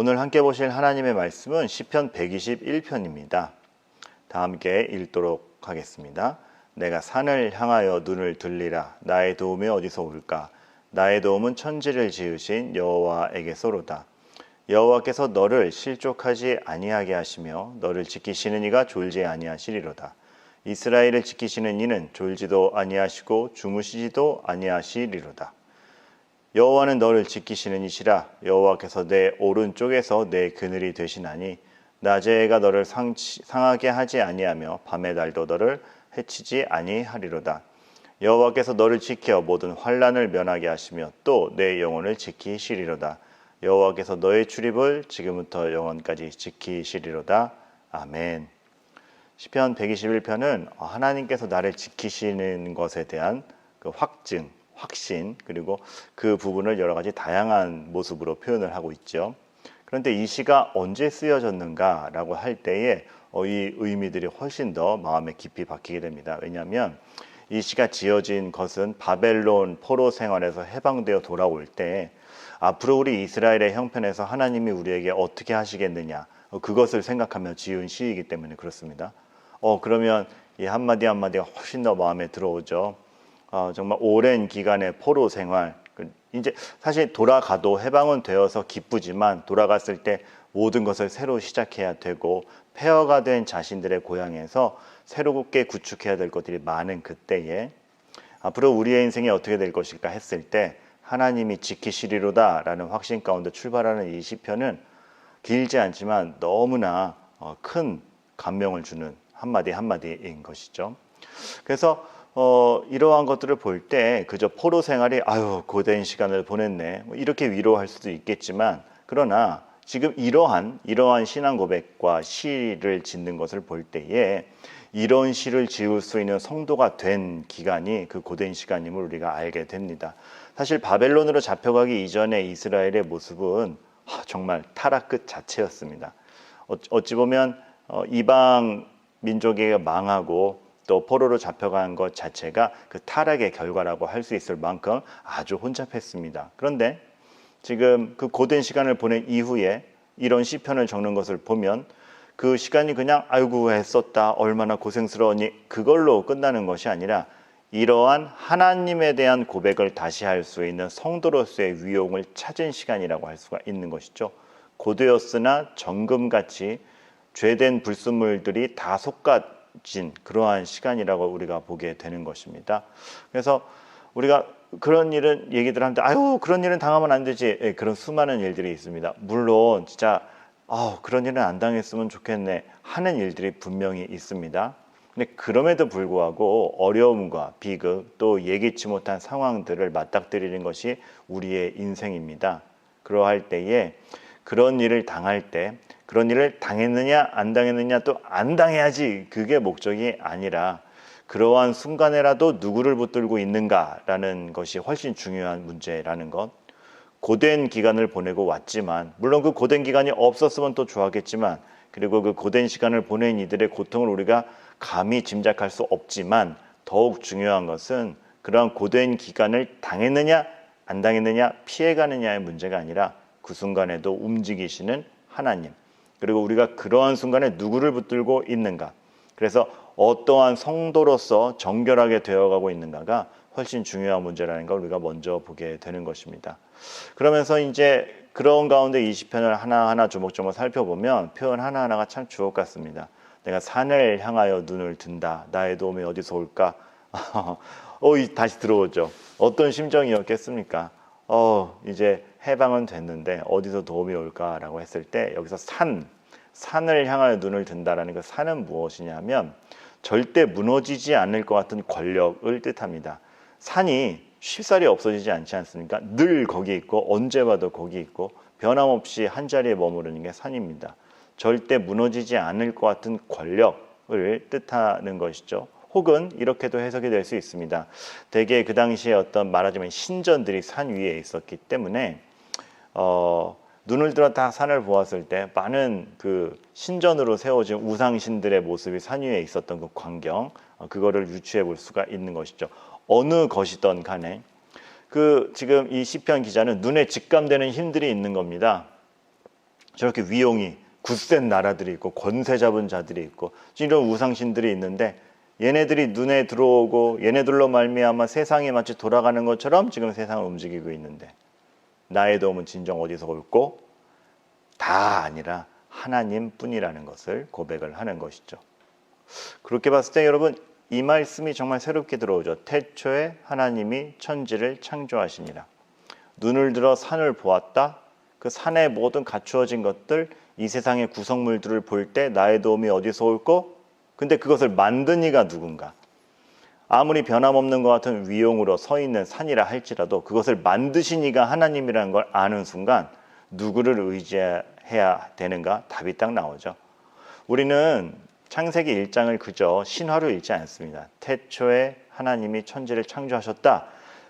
오늘 함께 보실 하나님의 말씀은 시편 121편입니다. 다 함께 읽도록 하겠습니다. 내가 산을 향하여 눈을 들리라. 나의 도움이 어디서 올까? 나의 도움은 천지를 지으신 여호와에게서로다. 여호와께서 너를 실족하지 아니하게 하시며 너를 지키시는 이가 졸지 아니하시리로다. 이스라엘을 지키시는 이는 졸지도 아니하시고 주무시지도 아니하시리로다. 여호와는 너를 지키시는 이시라. 여호와께서 내 오른쪽에서 내 그늘이 되시나니 낮의 해가 너를 상하게 하지 아니하며 밤의 달도 너를 해치지 아니하리로다. 여호와께서 너를 지켜 모든 환난을 면하게 하시며 또 내 영혼을 지키시리로다. 여호와께서 너의 출입을 지금부터 영원까지 지키시리로다. 아멘. 시편 121편은 하나님께서 나를 지키시는 것에 대한 그 확신, 그리고 그 부분을 여러 가지 다양한 모습으로 표현을 하고 있죠. 그런데 이 시가 언제 쓰여졌는가라고 할 때에 이 의미들이 훨씬 더 마음에 깊이 박히게 됩니다. 왜냐하면 이 시가 지어진 것은 바벨론 포로 생활에서 해방되어 돌아올 때 앞으로 우리 이스라엘의 형편에서 하나님이 우리에게 어떻게 하시겠느냐, 그것을 생각하며 지은 시이기 때문에 그렇습니다. 그러면 이 한마디 한마디가 훨씬 더 마음에 들어오죠. 정말 오랜 기간의 포로 생활, 이제 사실 돌아가도 해방은 되어서 기쁘지만 돌아갔을 때 모든 것을 새로 시작해야 되고 폐허가 된 자신들의 고향에서 새롭게 구축해야 될 것들이 많은 그때에 앞으로 우리의 인생이 어떻게 될 것일까 했을 때 하나님이 지키시리로다 라는 확신 가운데 출발하는 이 시편은 길지 않지만 너무나 큰 감명을 주는 한마디 한마디인 것이죠. 그래서 이러한 것들을 볼 때 그저 포로 생활이 고된 시간을 보냈네 이렇게 위로할 수도 있겠지만, 그러나 지금 이러한 신앙 고백과 시를 짓는 것을 볼 때에 이런 시를 지을 수 있는 성도가 된 기간이 그 고된 시간임을 우리가 알게 됩니다. 사실 바벨론으로 잡혀가기 이전의 이스라엘의 모습은 정말 타락 끝 자체였습니다. 어찌 보면 이방 민족에게 망하고 또 포로로 잡혀간 것 자체가 그 타락의 결과라고 할 수 있을 만큼 아주 혼잡했습니다. 그런데 지금 그 고된 시간을 보낸 이후에 이런 시편을 적는 것을 보면 그 시간이 그냥 아이고 애썼다 얼마나 고생스러우니 그걸로 끝나는 것이 아니라 이러한 하나님에 대한 고백을 다시 할 수 있는 성도로서의 위용을 찾은 시간이라고 할 수가 있는 것이죠. 고되었으나 정금같이 죄된 불순물들이 다 솎아진 그러한 시간이라고 우리가 보게 되는 것입니다. 그래서 우리가 그런 일은 얘기들 하는데 그런 일은 당하면 안 되지. 그런 수많은 일들이 있습니다. 물론 진짜 그런 일은 안 당했으면 좋겠네 하는 일들이 분명히 있습니다. 근데 그럼에도 불구하고 어려움과 비극 또 예기치 못한 상황들을 맞닥뜨리는 것이 우리의 인생입니다. 그러할 때에 그런 일을 당할 때 그런 일을 당했느냐 안 당했느냐 또 안 당해야지 그게 목적이 아니라 그러한 순간에라도 누구를 붙들고 있는가라는 것이 훨씬 중요한 문제라는 것. 고된 기간을 보내고 왔지만 물론 그 고된 기간이 없었으면 또 좋았겠지만 그리고 그 고된 시간을 보낸 이들의 고통을 우리가 감히 짐작할 수 없지만 더욱 중요한 것은 그러한 고된 기간을 당했느냐 안 당했느냐 피해가느냐의 문제가 아니라 그 순간에도 움직이시는 하나님, 그리고 우리가 그러한 순간에 누구를 붙들고 있는가, 그래서 어떠한 성도로서 정결하게 되어가고 있는가가 훨씬 중요한 문제라는 걸 우리가 먼저 보게 되는 것입니다. 그러면서 이제 그런 가운데 이 시편을 하나하나 조목조목 살펴보면 표현 하나하나가 참 주옥 같습니다. 내가 산을 향하여 눈을 든다. 나의 도움이 어디서 올까? 다시 들어오죠. 어떤 심정이었겠습니까? 이제 해방은 됐는데 어디서 도움이 올까라고 했을 때 여기서 산을 향하여 눈을 든다라는 그 산은 무엇이냐면 절대 무너지지 않을 것 같은 권력을 뜻합니다. 산이 쉽사리 없어지지 않지 않습니까? 늘 거기 있고 언제 봐도 거기 있고 변함없이 한 자리에 머무르는 게 산입니다. 절대 무너지지 않을 것 같은 권력을 뜻하는 것이죠. 혹은 이렇게도 해석이 될 수 있습니다. 대개 그 당시에 어떤 말하자면 신전들이 산 위에 있었기 때문에 눈을 들어 다 산을 보았을 때 많은 그 신전으로 세워진 우상신들의 모습이 산 위에 있었던 그 광경, 그거를 유추해 볼 수가 있는 것이죠. 어느 것이든 간에 지금 이 시편 기자는 눈에 직감되는 힘들이 있는 겁니다. 저렇게 위용이 굳센 나라들이 있고 권세 잡은 자들이 있고 이런 우상신들이 있는데 얘네들이 눈에 들어오고 얘네들로 말미암아 세상이 마치 돌아가는 것처럼 지금 세상을 움직이고 있는데 나의 도움은 진정 어디서 올고 다 아니라 하나님뿐이라는 것을 고백을 하는 것이죠. 그렇게 봤을 때 여러분 이 말씀이 정말 새롭게 들어오죠. 태초에 하나님이 천지를 창조하시니라. 눈을 들어 산을 보았다. 그 산의 모든 갖추어진 것들, 이 세상의 구성물들을 볼 때 나의 도움이 어디서 올고? 근데 그것을 만든 이가 누군가? 아무리 변함없는 것 같은 위용으로 서 있는 산이라 할지라도 그것을 만드신 이가 하나님이라는 걸 아는 순간 누구를 의지해야 되는가? 답이 딱 나오죠. 우리는 창세기 1장을 그저 신화로 읽지 않습니다. 태초에 하나님이 천지를 창조하셨다.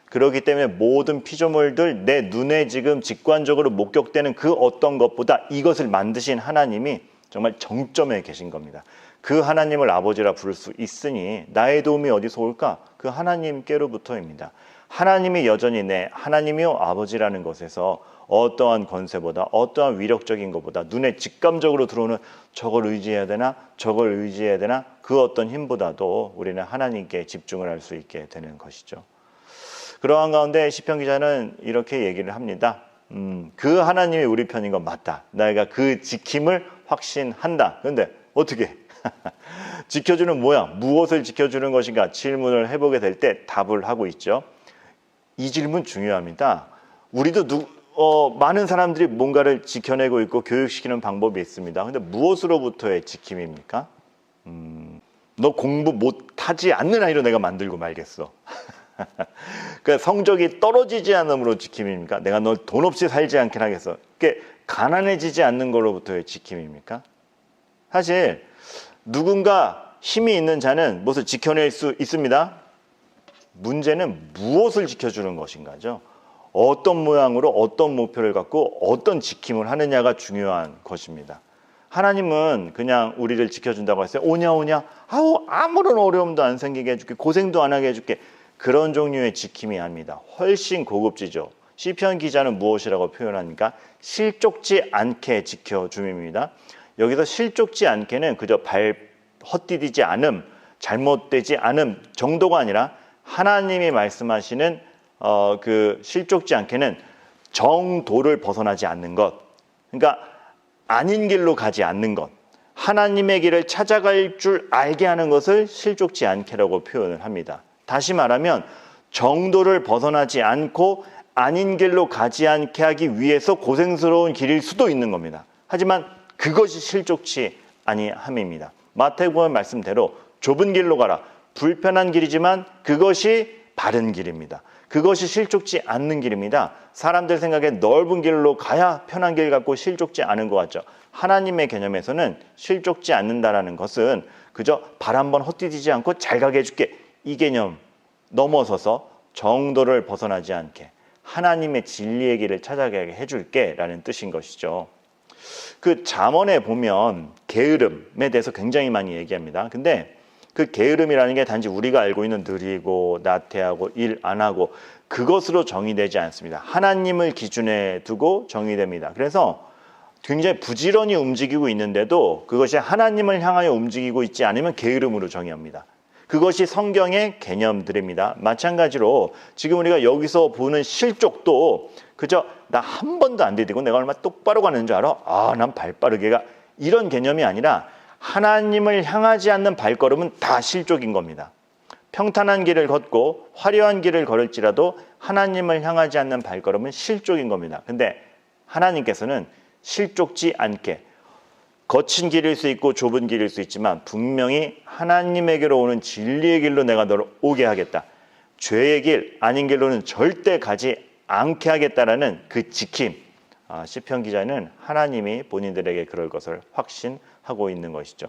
그렇기 때문에 모든 피조물들 내 눈에 지금 직관적으로 목격되는 그 어떤 것보다 이것을 만드신 하나님이 정말 정점에 계신 겁니다. 그 하나님을 아버지라 부를 수 있으니 나의 도움이 어디서 올까? 그 하나님께로부터입니다. 하나님이 여전히 내 하나님이요 아버지라는 것에서 어떠한 권세보다 어떠한 위력적인 것보다 눈에 직감적으로 들어오는 저걸 의지해야 되나 저걸 의지해야 되나 그 어떤 힘보다도 우리는 하나님께 집중을 할 수 있게 되는 것이죠. 그러한 가운데 시편 기자는 이렇게 얘기를 합니다. 그 하나님이 우리 편인 건 맞다. 내가 그 지킴을 확신한다. 그런데 어떻게? 지켜주는 뭐야? 무엇을 지켜주는 것인가? 질문을 해보게 될 때 답을 하고 있죠. 이 질문 중요합니다. 우리도 많은 사람들이 뭔가를 지켜내고 있고 교육시키는 방법이 있습니다. 근데 무엇으로부터의 지킴입니까? 너 공부 못하지 않는 아이로 내가 만들고 말겠어. 그러니까 성적이 떨어지지 않음으로 지킴입니까? 내가 널 돈 없이 살지 않게 하겠어. 그게 가난해지지 않는 걸로부터의 지킴입니까? 사실 누군가 힘이 있는 자는 무엇을 지켜낼 수 있습니다. 문제는 무엇을 지켜주는 것인가죠. 어떤 모양으로 어떤 목표를 갖고 어떤 지킴을 하느냐가 중요한 것입니다. 하나님은 그냥 우리를 지켜준다고 했어요. 오냐 아무런 어려움도 안 생기게 해줄게, 고생도 안 하게 해줄게. 그런 종류의 지킴이 아닙니다. 훨씬 고급지죠. 시편 기자는 무엇이라고 표현합니까? 실족지 않게 지켜줌입니다. 여기서 실족지 않게는 그저 헛디디지 않음, 잘못되지 않음 정도가 아니라 하나님이 말씀하시는 그 실족지 않게는 정도를 벗어나지 않는 것, 그러니까 아닌 길로 가지 않는 것, 하나님의 길을 찾아갈 줄 알게 하는 것을 실족지 않게라고 표현을 합니다. 다시 말하면 정도를 벗어나지 않고 아닌 길로 가지 않게 하기 위해서 고생스러운 길일 수도 있는 겁니다. 하지만 그것이 실족치 아니함입니다. 마태복음 말씀대로 좁은 길로 가라. 불편한 길이지만 그것이 바른 길입니다. 그것이 실족지 않는 길입니다. 사람들 생각에 넓은 길로 가야 편한 길 같고 실족지 않은 것 같죠. 하나님의 개념에서는 실족지 않는다라는 것은 그저 발 한번 헛디디지 않고 잘 가게 해줄게, 이 개념 넘어서서 정도를 벗어나지 않게 하나님의 진리의 길을 찾아가게 해줄게 라는 뜻인 것이죠. 그 잠언에 보면 게으름에 대해서 굉장히 많이 얘기합니다. 근데 그 게으름이라는 게 단지 우리가 알고 있는 느리고 나태하고 일 안 하고 그것으로 정의되지 않습니다. 하나님을 기준에 두고 정의됩니다. 그래서 굉장히 부지런히 움직이고 있는데도 그것이 하나님을 향하여 움직이고 있지 않으면 게으름으로 정의합니다. 그것이 성경의 개념들입니다. 마찬가지로 지금 우리가 여기서 보는 실족도 그저 나 한 번도 안 디디고 내가 얼마나 똑바로 가는 줄 알아? 난 발빠르게가, 이런 개념이 아니라 하나님을 향하지 않는 발걸음은 다 실족인 겁니다. 평탄한 길을 걷고 화려한 길을 걸을지라도 하나님을 향하지 않는 발걸음은 실족인 겁니다. 근데 하나님께서는 실족지 않게, 거친 길일 수 있고 좁은 길일 수 있지만 분명히 하나님에게로 오는 진리의 길로 내가 너를 오게 하겠다. 죄의 길, 아닌 길로는 절대 가지 않게 하겠다라는 그 지킴. 시편 기자는 하나님이 본인들에게 그럴 것을 확신하고 있는 것이죠.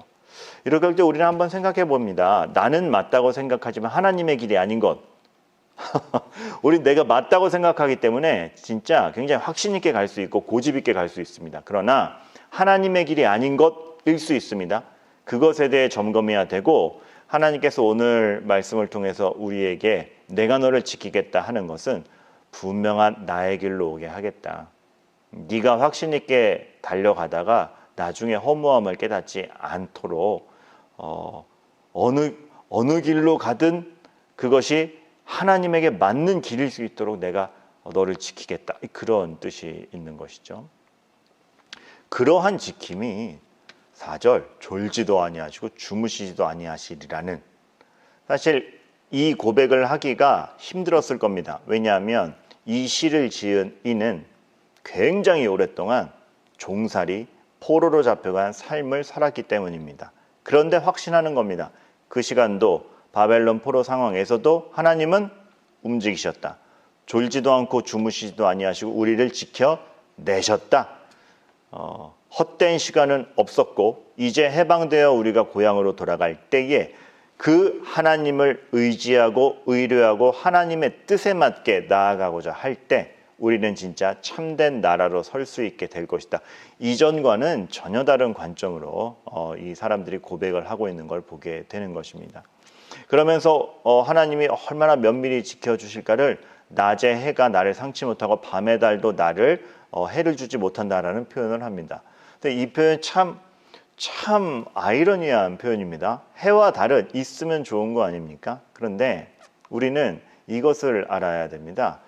이렇게 할 때 우리는 한번 생각해 봅니다. 나는 맞다고 생각하지만 하나님의 길이 아닌 것. 우리 내가 맞다고 생각하기 때문에 진짜 굉장히 확신 있게 갈 수 있고 고집 있게 갈 수 있습니다. 그러나 하나님의 길이 아닌 것일 수 있습니다. 그것에 대해 점검해야 되고, 하나님께서 오늘 말씀을 통해서 우리에게 내가 너를 지키겠다 하는 것은 분명한 나의 길로 오게 하겠다. 네가 확신 있게 달려가다가 나중에 허무함을 깨닫지 않도록 어느 길로 가든 그것이 하나님에게 맞는 길일 수 있도록 내가 너를 지키겠다. 그런 뜻이 있는 것이죠. 그러한 지킴이 4절 졸지도 아니하시고 주무시지도 아니하시리라는, 사실 이 고백을 하기가 힘들었을 겁니다. 왜냐하면 이 시를 지은 이는 굉장히 오랫동안 종살이 포로로 잡혀간 삶을 살았기 때문입니다. 그런데 확신하는 겁니다. 그 시간도 바벨론 포로 상황에서도 하나님은 움직이셨다. 졸지도 않고 주무시지도 아니하시고 우리를 지켜내셨다. 헛된 시간은 없었고 이제 해방되어 우리가 고향으로 돌아갈 때에 그 하나님을 의지하고 의뢰하고 하나님의 뜻에 맞게 나아가고자 할 때 우리는 진짜 참된 나라로 설 수 있게 될 것이다. 이전과는 전혀 다른 관점으로 이 사람들이 고백을 하고 있는 걸 보게 되는 것입니다. 그러면서 하나님이 얼마나 면밀히 지켜주실까를 낮에 해가 나를 상치 못하고 밤의 달도 나를 해를 주지 못한다라는 표현을 합니다. 근데 이 표현 참 아이러니한 표현입니다. 해와 달은 있으면 좋은 거 아닙니까? 그런데 우리는 이것을 알아야 됩니다.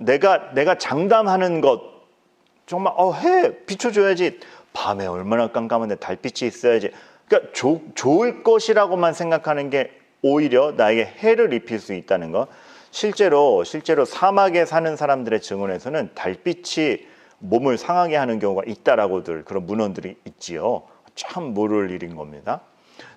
내가 장담하는 것, 정말 해 비춰줘야지, 밤에 얼마나 깜깜한데 달빛이 있어야지, 그러니까 좋을 것이라고만 생각하는 게 오히려 나에게 해를 입힐 수 있다는 것. 실제로 사막에 사는 사람들의 증언에서는 달빛이 몸을 상하게 하는 경우가 있다라고들 그런 문헌들이 있지요. 참 모를 일인 겁니다.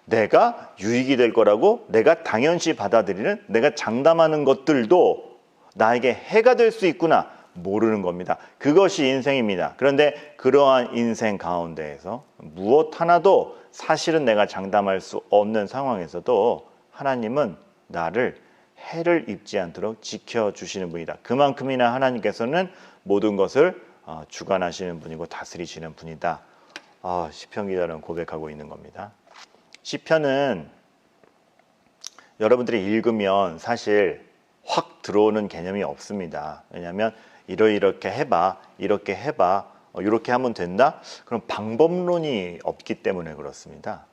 내가 유익이 될 거라고 내가 당연시 받아들이는, 내가 장담하는 것들도 나에게 해가 될 수 있구나 모르는 겁니다. 그것이 인생입니다. 그런데 그러한 인생 가운데에서 무엇 하나도 사실은 내가 장담할 수 없는 상황에서도 하나님은 나를 해를 입지 않도록 지켜주시는 분이다. 그만큼이나 하나님께서는 모든 것을 주관하시는 분이고 다스리시는 분이다. 시편 기자는 고백하고 있는 겁니다. 시편은 여러분들이 읽으면 사실 확 들어오는 개념이 없습니다. 왜냐하면 이렇게 해봐, 이렇게 해봐, 이렇게 하면 된다? 그럼 방법론이 없기 때문에 그렇습니다.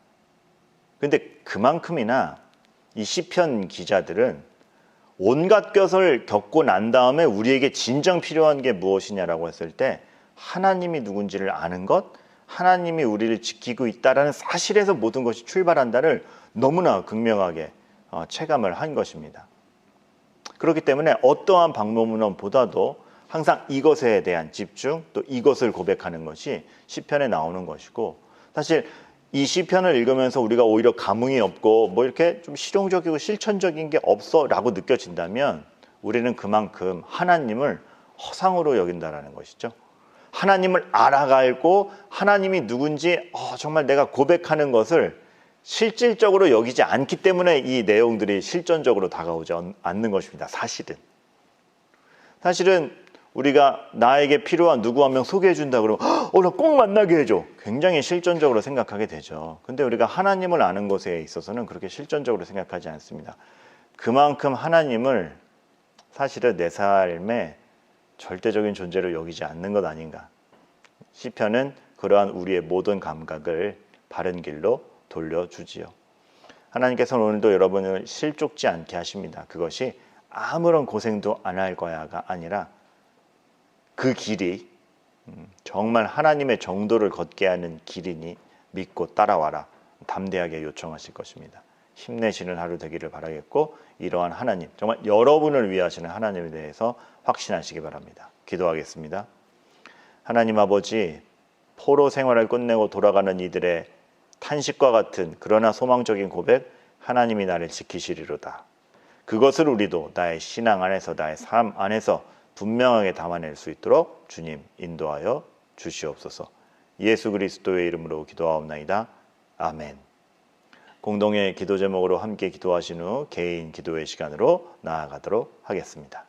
그런데 그만큼이나 이 시편 기자들은 온갖 것을 겪고 난 다음에 우리에게 진정 필요한 게 무엇이냐라고 했을 때 하나님이 누군지를 아는 것, 하나님이 우리를 지키고 있다라는 사실에서 모든 것이 출발한다를 너무나 극명하게 체감을 한 것입니다. 그렇기 때문에 어떠한 방법론보다도 항상 이것에 대한 집중, 또 이것을 고백하는 것이 시편에 나오는 것이고, 사실 이 시편을 읽으면서 우리가 오히려 감흥이 없고 뭐 이렇게 좀 실용적이고 실천적인 게 없어라고 느껴진다면 우리는 그만큼 하나님을 허상으로 여긴다라는 것이죠. 하나님을 알아가고 하나님이 누군지 정말 내가 고백하는 것을 실질적으로 여기지 않기 때문에 이 내용들이 실전적으로 다가오지 않는 것입니다. 사실은 우리가 나에게 필요한 누구 한 명 소개해 준다 그러면 나 꼭 만나게 해줘. 굉장히 실전적으로 생각하게 되죠. 근데 우리가 하나님을 아는 것에 있어서는 그렇게 실전적으로 생각하지 않습니다. 그만큼 하나님을 사실은 내 삶의 절대적인 존재로 여기지 않는 것 아닌가. 시편은 그러한 우리의 모든 감각을 바른 길로 돌려주지요. 하나님께서는 오늘도 여러분을 실족지 않게 하십니다. 그것이 아무런 고생도 안 할 거야가 아니라 그 길이 정말 하나님의 정도를 걷게 하는 길이니 믿고 따라와라. 담대하게 요청하실 것입니다. 힘내시는 하루 되기를 바라겠고, 이러한 하나님, 정말 여러분을 위하시는 하나님에 대해서 확신하시기 바랍니다. 기도하겠습니다. 하나님 아버지, 포로 생활을 끝내고 돌아가는 이들의 탄식과 같은 그러나 소망적인 고백, 하나님이 나를 지키시리로다. 그것을 우리도 나의 신앙 안에서, 나의 삶 안에서 분명하게 담아낼 수 있도록 주님 인도하여 주시옵소서. 예수 그리스도의 이름으로 기도하옵나이다. 아멘. 공동의 기도 제목으로 함께 기도하신 후 개인 기도의 시간으로 나아가도록 하겠습니다.